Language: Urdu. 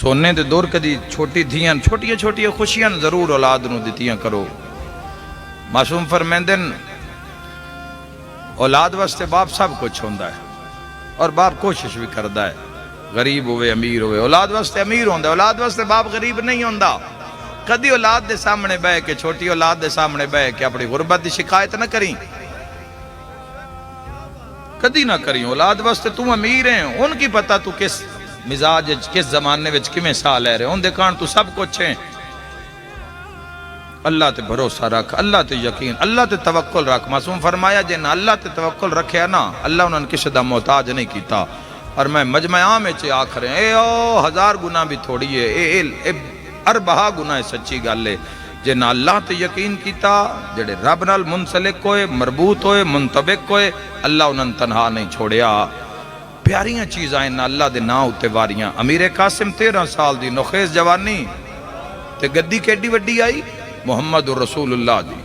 سونے دے دور کدی چھوٹی دھیاں چھوٹیاں خوشیاں ضرور اولاد نو دتیاں کرو۔ معصوم فرمیندن اولاد واسطے باپ سب کچھ ہوندا ہے اور باپ کوشش بھی کردا ہے، غریب ہوئے امیر ہوئے، اولاد واسطے امیر ہوندا ہے، اولاد واسطے باپ غریب نہیں ہوندا۔ کدی اولاد دے سامنے بہ کے، چھوٹی اولاد دے سامنے بہ کے اپنی غربت دی شکایت نہ کریں، کدی نہ کریں۔ اولاد واسطے تم امیر ہیں، ان کی پتہ تو کس مزاج کس زمانے وچ کیویں سا لے رہے، ان دے کان تو سب کچھ ہیں۔ اللہ تے بھروسہ رکھ، اللہ تے یقین، اللہ تے توکل رکھ۔ معصوم فرمایا جن اللہ تے توکل رکھیا نا، اللہ انہوں نے کسی دا محتاج نہیں کیتا۔ اور میں مجمع عام وچ آکھ رہے ہیں، اے ہزار گناہ بھی تھوڑی ہے، اے اربہا گناہ سچی گل ہے۔ جن اللہ تے یقین کیتا، جڑے رب نال منسلک ہوئے، مربوط ہوئے، منطبق ہوئے، اللہ انہوں نے تنہا نہیں چھوڑیا۔ پیاریاں چیزاں ہیں اللہ دے نا اتے واریاں۔ امیر قاسم 13 سال دی نوخیز جوانی تے گدی کیڈی وڈی آئی، محمد رسول اللہ دی۔